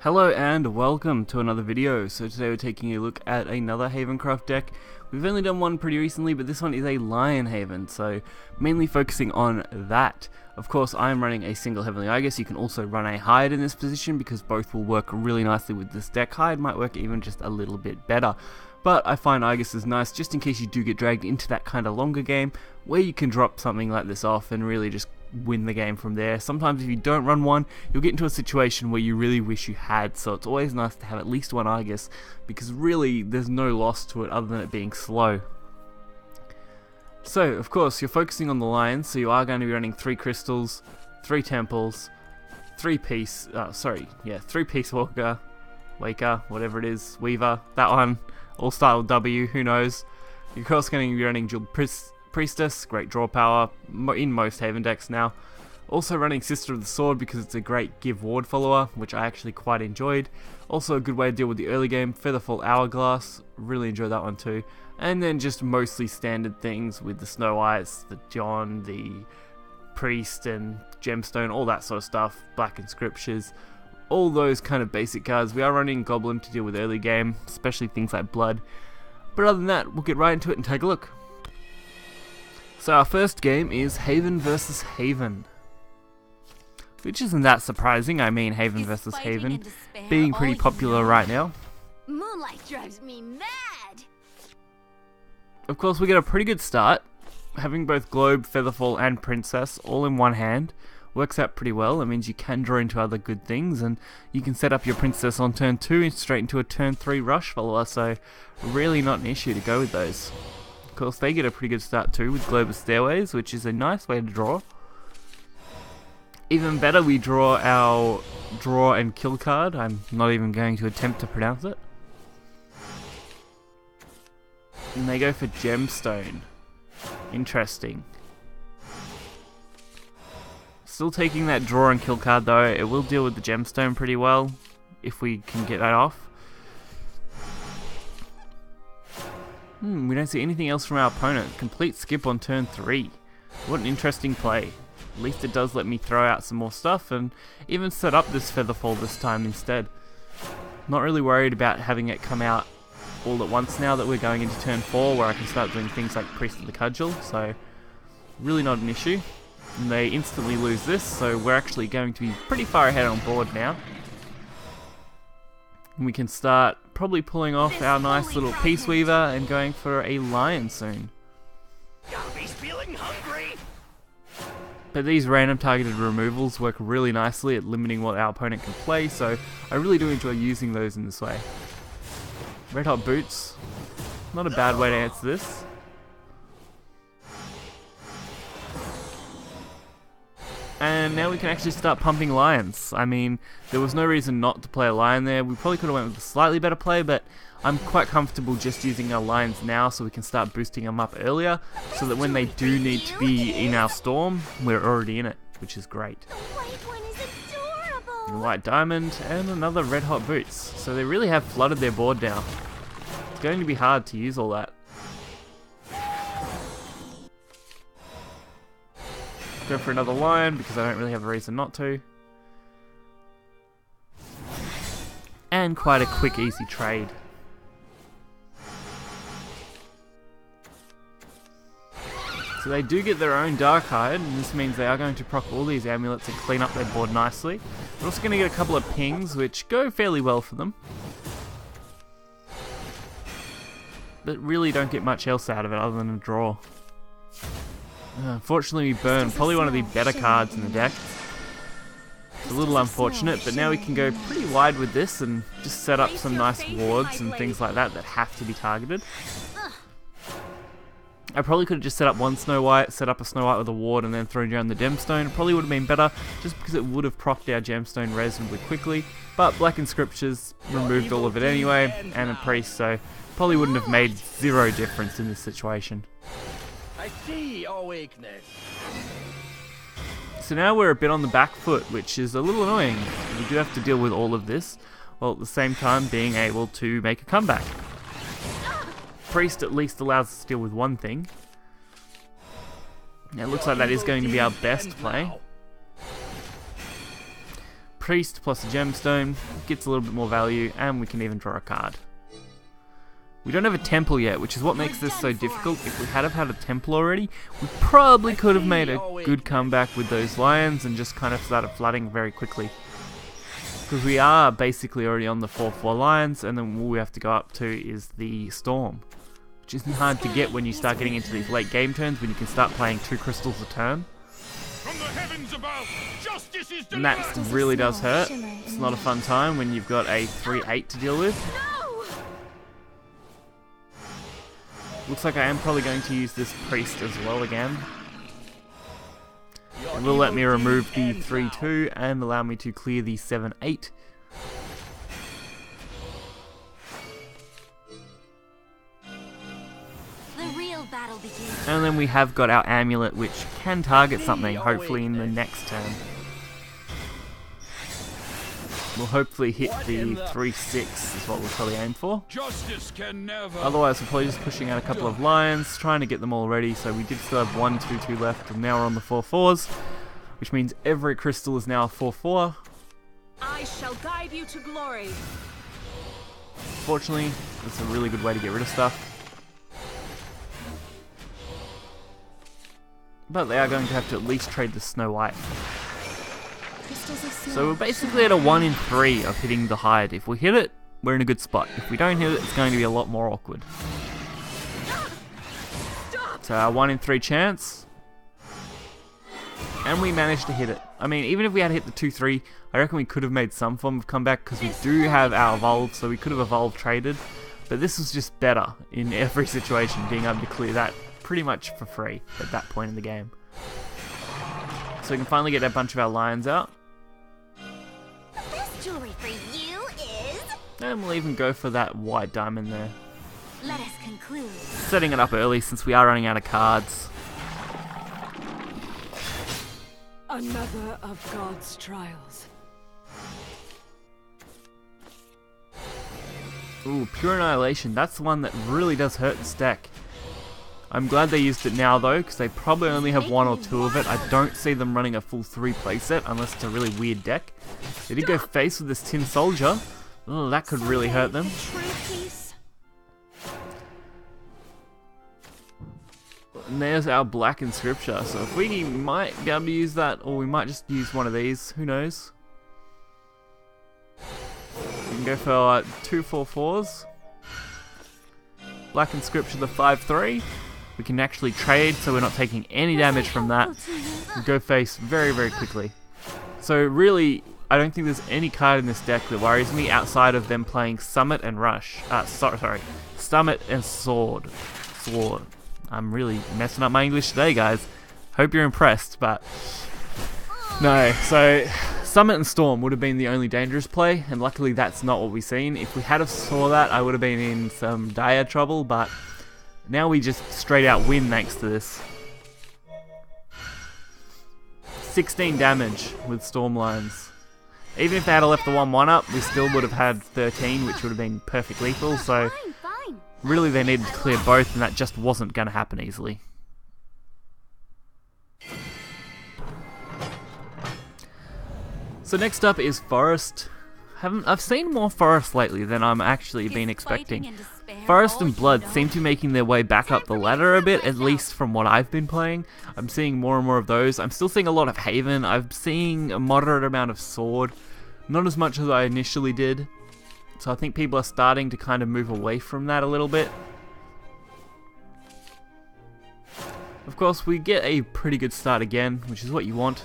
Hello and welcome to another video. So today we're taking a look at another Havencraft deck. We've only done one pretty recently, but this one is a Lion Haven, so mainly focusing on that. Of course, I am running a single Heavenly Aegis. You can also run a Hide in this position because both will work really nicely with this deck. Hide might work even just a little bit better. But I find Aegis is nice just in case you do get dragged into that kind of longer game where you can drop something like this off and really just win the game from there. Sometimes if you don't run one, you'll get into a situation where you really wish you had, so it's always nice to have at least one Aegis because really there's no loss to it other than it being slow. So of course you're focusing on the lions, so you are going to be running 3 crystals, 3 temples, 3 Peace Walker, Waker, whatever it is, Weaver, that one, all style W, who knows. You're of course going to be running Jeweled Priestess, great draw power in most Haven decks now. Also running Sister of the Sword because it's a great give ward follower, which I actually quite enjoyed. Also a good way to deal with the early game. Featherfall Hourglass, really enjoyed that one too. And then just mostly standard things with the Snow Whites, the John, the Priest and Gemstone, all that sort of stuff. Black Inscriptures, all those kind of basic cards. We are running Goblin to deal with early game, especially things like Blood. But other than that, we'll get right into it and take a look. So our first game is Haven vs Haven, which isn't that surprising. I mean, Haven vs Haven being pretty popular right now. Moonlight drives me mad. Of course, we get a pretty good start. Having both Globe, Featherfall and Princess all in one hand works out pretty well. It means you can draw into other good things, and you can set up your Princess on turn 2 and straight into a turn 3 rush follower, so really not an issue to go with those. Of course, they get a pretty good start too with Globe of Stairways, which is a nice way to draw. Even better, we draw our draw and kill card. I'm not even going to attempt to pronounce it. And they go for Gemstone. Interesting. Still taking that draw and kill card though. It will deal with the Gemstone pretty well if we can get that off. We don't see anything else from our opponent. Complete skip on turn 3. What an interesting play. At least it does let me throw out some more stuff and even set up this Featherfall this time instead. Not really worried about having it come out all at once now that we're going into turn 4 where I can start doing things like Priest of the Cudgel, so really not an issue. And they instantly lose this, so we're actually going to be pretty far ahead on board now. And we can start probably pulling off our nice little Peace Weaver and going for a Lion soon. But these random targeted removals work really nicely at limiting what our opponent can play, so I really do enjoy using those in this way. Red Hot Boots, not a bad way to answer this. And now we can actually start pumping lions. I mean, there was no reason not to play a lion there. We probably could have went with a slightly better play, but I'm quite comfortable just using our lions now so we can start boosting them up earlier so that when they do need to be in our storm, we're already in it, which is great. The white one is adorable. A white diamond and another red hot boots. So they really have flooded their board now. It's going to be hard to use all that. Go for another lion because I don't really have a reason not to. And quite a quick, easy trade. So they do get their own Dark Hide, and this means they are going to proc all these amulets and clean up their board nicely. They're also going to get a couple of pings, which go fairly well for them. But really don't get much else out of it other than a draw. Unfortunately, we burn probably one of the better cards in the deck. It's a little unfortunate, but now we can go pretty wide with this and just set up some nice wards and things like that that have to be targeted. I probably could have just set up one Snow White, set up a Snow White with a ward and then thrown down the Gemstone. It probably would have been better just because it would have procced our Gemstone reasonably quickly. But Black Inscriptures removed all of it anyway, and a Priest, so probably wouldn't have made zero difference in this situation. I see your weakness. So now we're a bit on the back foot, which is a little annoying. We do have to deal with all of this, while at the same time being able to make a comeback. Priest at least allows us to deal with one thing. It looks like that is going to be our best play. priest plus a gemstone gets a little bit more value, and we can even draw a card. We don't have a temple yet, which is what makes this so difficult. If we had had a temple already, we probably could have made a good comeback with those lions and just kind of started flooding very quickly. Because we are basically already on the 4/4 lions, and then all we have to go up to is the storm. Which isn't hard to get when you start getting into these late game turns, when you can start playing 2 crystals a turn. From the heavens above, justice is And that really does hurt. It's not a fun time when you've got a 3/8 to deal with. Looks like I am probably going to use this priest as well again. It will let me remove the 3/2 and allow me to clear the 7/8. The real battle begins. And then we have got our amulet, which can target something, hopefully in the next turn. We'll hopefully hit the 3/6 is what we'll probably aim for. Justice can never. Otherwise, we're probably just pushing out a couple of lions, trying to get them all ready. So we did still have 1 2 left, and now we're on the 4/4s, which means every crystal is now a 4/4. I shall guide you to glory. Fortunately, it's a really good way to get rid of stuff. But they are going to have to at least trade the Snow White. So we're basically at a 1 in 3 of hitting the hide. If we hit it, we're in a good spot. If we don't hit it, it's going to be a lot more awkward. So our 1 in 3 chance. And we managed to hit it. I mean, even if we had hit the 2/3, I reckon we could have made some form of comeback, because we do have our evolved, so we could have evolved traded. But this was just better in every situation, being able to clear that pretty much for free at that point in the game. So we can finally get a bunch of our lions out. The best jewelry for you is... And we'll even go for that white diamond there. Let us conclude. Setting it up early since we are running out of cards. Another of God's trials. Ooh, Pure Annihilation. That's the one that really does hurt this deck. I'm glad they used it now though, because they probably only have 1 or 2 of it. I don't see them running a full 3 playset unless it's a really weird deck. They did go face with this Tin Soldier. Oh, that could really hurt them. And there's our Black in Scripture. So if we might be able to use that, or we might just use one of these. Who knows? We can go for 2 4/4s. Black in Scripture, the 5/3. We can actually trade, so we're not taking any damage from that. We go face very, very quickly. So really, I don't think there's any card in this deck that worries me outside of them playing Summit and Rush. Sorry, Summit and Sword. I'm really messing up my English today, guys. Hope you're impressed, but no. So Summit and Storm would have been the only dangerous play, and luckily that's not what we've seen. If we had have saw that, I would have been in some dire trouble, but now we just straight out win thanks to this. 16 damage with Storm Lines. Even if they had left the 1/1 up, we still would have had 13, which would have been perfect lethal, so Fine. really they needed to clear both, and that just wasn't going to happen easily. So next up is Forest. I've seen more Forest lately than I'm actually been expecting. Forest and Blood seem to be making their way back up the ladder a bit, at least from what I've been playing. I'm seeing more and more of those. I'm still seeing a lot of Haven. I'm seeing a moderate amount of Sword. Not as much as I initially did. So I think people are starting to kind of move away from that a little bit. Of course, we get a pretty good start again, which is what you want.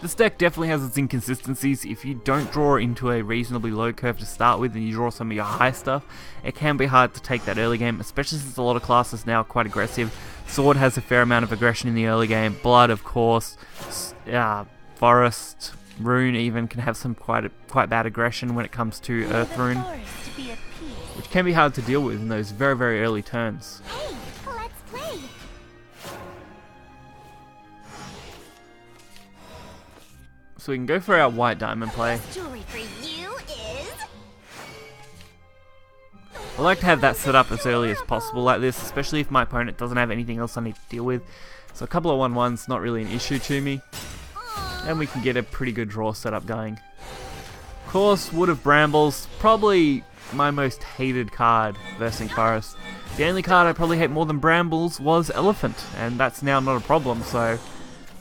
This deck definitely has its inconsistencies. If you don't draw into a reasonably low curve to start with and you draw some of your high stuff, it can be hard to take that early game, especially since a lot of classes now are quite aggressive. Sword has a fair amount of aggression in the early game. Blood, of course. Forest, Rune even can have some quite bad aggression when it comes to Earth Rune, which can be hard to deal with in those very, very early turns. Hey, let's play. So we can go for our white diamond play. Jewelry for you is... I like to have that set up as early as possible like this, especially if my opponent doesn't have anything else I need to deal with. So a couple of 1/1s not really an issue to me. and we can get a pretty good draw setup going. Of course, Wood of Brambles, probably my most hated card versing Forest. The only card I probably hate more than Brambles was Elephant, and that's now not a problem, so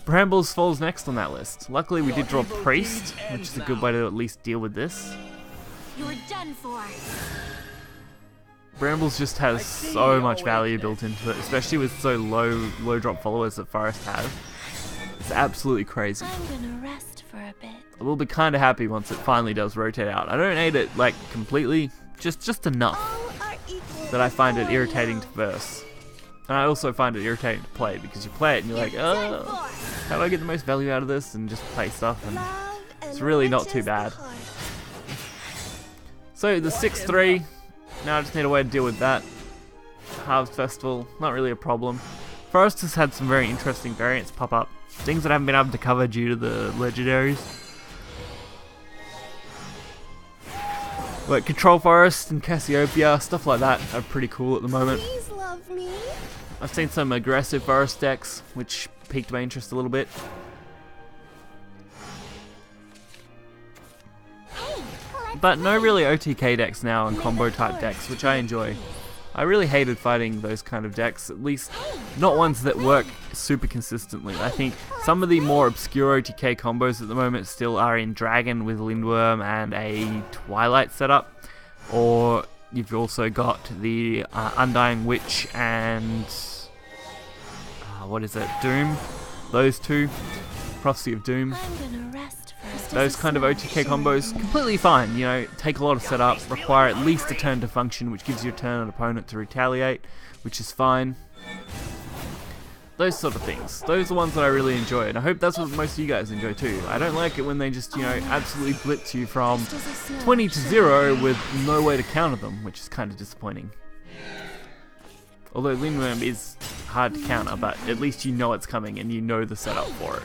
Brambles falls next on that list. Luckily we did draw Priest, which is a good way to at least deal with this. You're done for. Brambles just has so much value built into it, especially with so low drop followers that Forest have. It's absolutely crazy. I'm gonna rest for a bit. I will be kind of happy once it finally does rotate out. I don't hate it like completely, just enough that I find it irritating to verse. And I also find it irritating to play because you play it and you're like, oh, how do I get the most value out of this? And just play stuff, and it's really not too bad. So the 6-3, now I just need a way to deal with that. Harvest Festival, not really a problem. Forest has had some very interesting variants pop up. Things that I haven't been able to cover due to the legendaries. Like Control Forest and Cassiopeia, stuff like that are pretty cool at the moment. Please love me. I've seen some aggressive Forest decks, which piqued my interest a little bit. But no really OTK decks now and combo type decks, which I enjoy. I really hated fighting those kind of decks, at least not ones that work super consistently. I think some of the more obscure OTK combos at the moment still are in Dragon with Lindworm and a Twilight setup, or you've also got the Undying Witch and what is it, Doom? Those two, Prophecy of Doom. Those kind of OTK combos, completely fine, you know, take a lot of setup, require at least a turn to function, which gives you a turn on opponent to retaliate, which is fine. Those sort of things. Those are the ones that I really enjoy, and I hope that's what most of you guys enjoy too. I don't like it when they just, you know, absolutely blitz you from 20-0 with no way to counter them, which is kind of disappointing. Although Lindworm is hard to counter, but at least you know it's coming and you know the setup for it.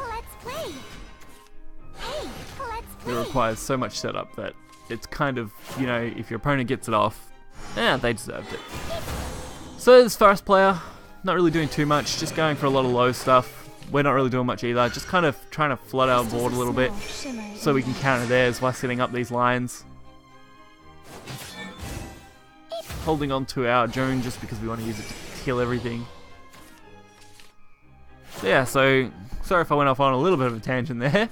It requires so much setup that it's kind of, you know, if your opponent gets it off, they deserved it. So this first player, not really doing too much, just going for a lot of low stuff. We're not really doing much either, just kind of trying to flood our board a little bit so we can counter theirs while setting up these lines. Holding on to our Joan just because we want to use it to kill everything. So yeah, so sorry if I went off on a little bit of a tangent there.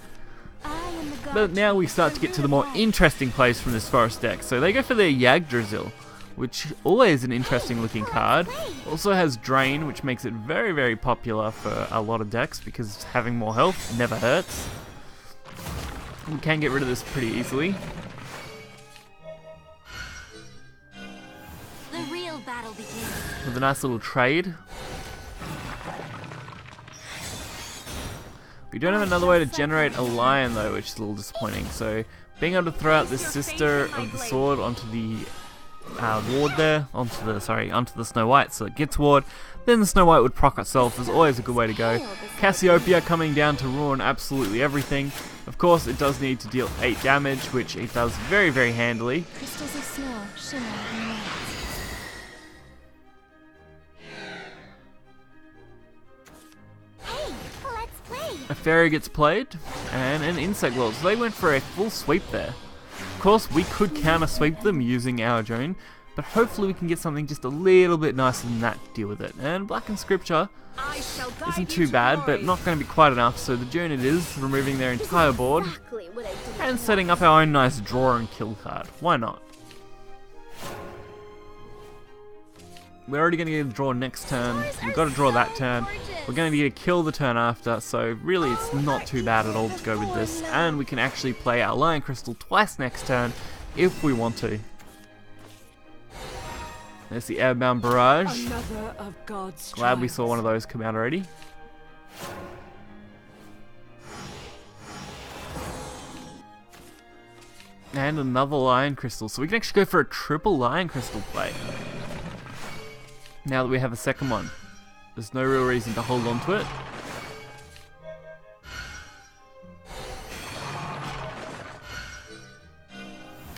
But now we start to get to the more interesting plays from this Forest deck. So they go for their Yggdrasil, which always an interesting looking card. Also has Drain, which makes it very, very popular for a lot of decks because having more health never hurts. We can get rid of this pretty easily. The real battle begins. With a nice little trade. We don't have another way to generate a lion though, which is a little disappointing. So being able to throw out this Sister of the Sword onto the ward there, onto the Snow White, so it gets ward. Then the Snow White would proc itself is always a good way to go. Cassiopeia coming down to ruin absolutely everything. Of course, it does need to deal 8 damage, which it does very, very handily. Crystals of snow shimmer in light. A fairy gets played, and an insect lord. So they went for a full sweep there. Of course, we could counter sweep them using our Joan, but hopefully we can get something just a little bit nicer than that to deal with it. And Black and Scripture isn't too bad, but not going to be quite enough. So the Joan it is, removing their entire board, and setting up our own nice draw and kill card. Why not? We're already going to get a draw next turn. We've got to draw that turn. We're going to get a kill the turn after, so really it's not too bad at all to go with this. And we can actually play our Lion Crystal twice next turn if we want to. There's the Airbound Barrage. Glad we saw one of those come out already. And another Lion Crystal, so we can actually go for a triple Lion Crystal play. Now that we have a second one. There's no real reason to hold on to it.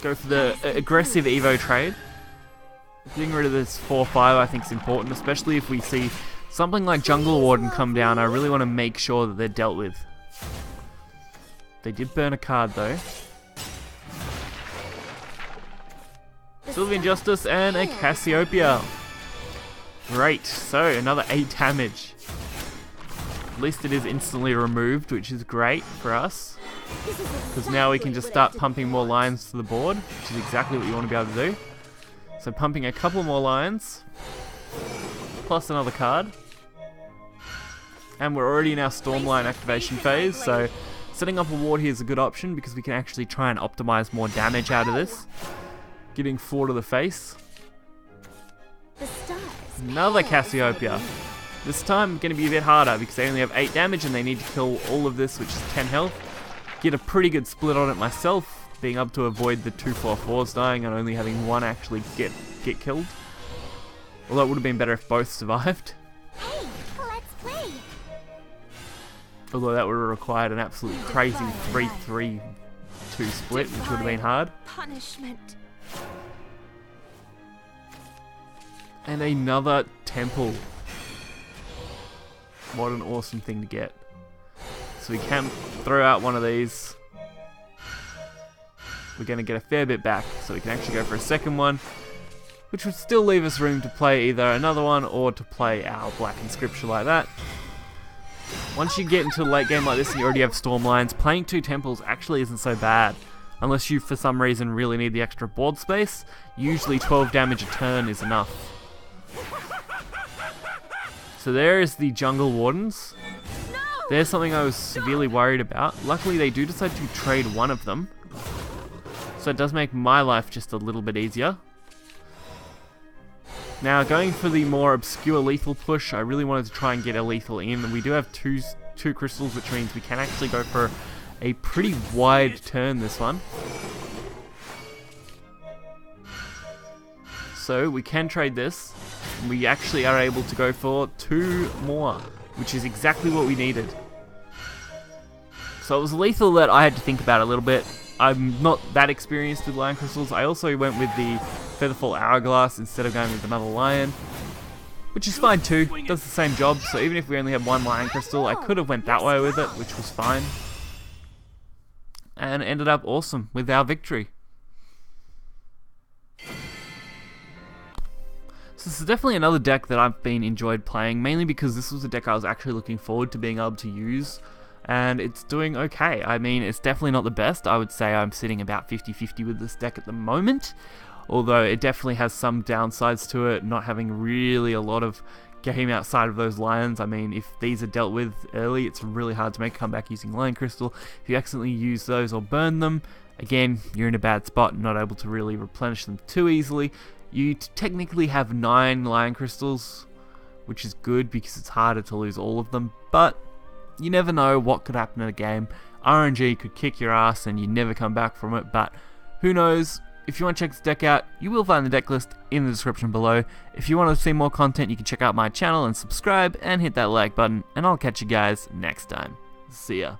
Go for the aggressive Evo trade. Getting rid of this 4-5 I think is important, especially if we see something like Jungle Warden come down. I really want to make sure that they're dealt with. They did burn a card though. Sylvan Justice and a Cassiopeia. Great, so another 8 damage. At least it is instantly removed, which is great for us. Because now we can just start pumping more lions to the board, which is exactly what you want to be able to do. So pumping a couple more lions, plus another card. And we're already in our Stormline activation phase, so setting up a ward here is a good option because we can actually try and optimize more damage out of this. Getting 4 to the face. Another Cassiopeia. This time going to be a bit harder because they only have 8 damage and they need to kill all of this, which is 10 health. Get a pretty good split on it myself, being able to avoid the 2/4/4s dying and only having one actually get killed. Although it would have been better if both survived. Hey, let's play. Although that would have required an absolutely crazy 3-3-2 split, which would have been hard. Punishment. And another temple. What an awesome thing to get. So we can throw out one of these. We're going to get a fair bit back, so we can actually go for a second one, which would still leave us room to play either another one or to play our Black Inscription like that. Once you get into a late game like this and you already have Stormlines, playing 2 temples actually isn't so bad. Unless you for some reason really need the extra board space, usually 12 damage a turn is enough. So there is the Jungle Wardens. There's something I was severely worried about. Luckily they do decide to trade one of them, so it does make my life just a little bit easier. Now going for the more obscure lethal push, I really wanted to try and get a lethal in. We do have two crystals, which means we can actually go for a pretty wide turn this one. So we can trade this. We actually are able to go for 2 more, which is exactly what we needed. So it was lethal that I had to think about a little bit. I'm not that experienced with lion crystals. I also went with the Featherfall Hourglass instead of going with another lion, which is fine too. Does the same job. So even if we only had 1 lion crystal, I could have went that way with it, which was fine. And ended up awesome with our victory. So this is definitely another deck that I've been enjoyed playing, mainly because this was a deck I was actually looking forward to being able to use, and it's doing okay. I mean, it's definitely not the best. I would say I'm sitting about 50-50 with this deck at the moment, although it definitely has some downsides to it, not having really a lot of game outside of those lions. I mean, if these are dealt with early, it's really hard to make a comeback using Lion Crystal. If you accidentally use those or burn them, again, you're in a bad spot and not able to really replenish them too easily. You technically have 9 Lion Crystals, which is good because it's harder to lose all of them, but you never know what could happen in a game. RNG could kick your ass and you never come back from it, but who knows. If you want to check this deck out, you will find the deck list in the description below. If you want to see more content, you can check out my channel and subscribe and hit that like button, and I'll catch you guys next time. See ya.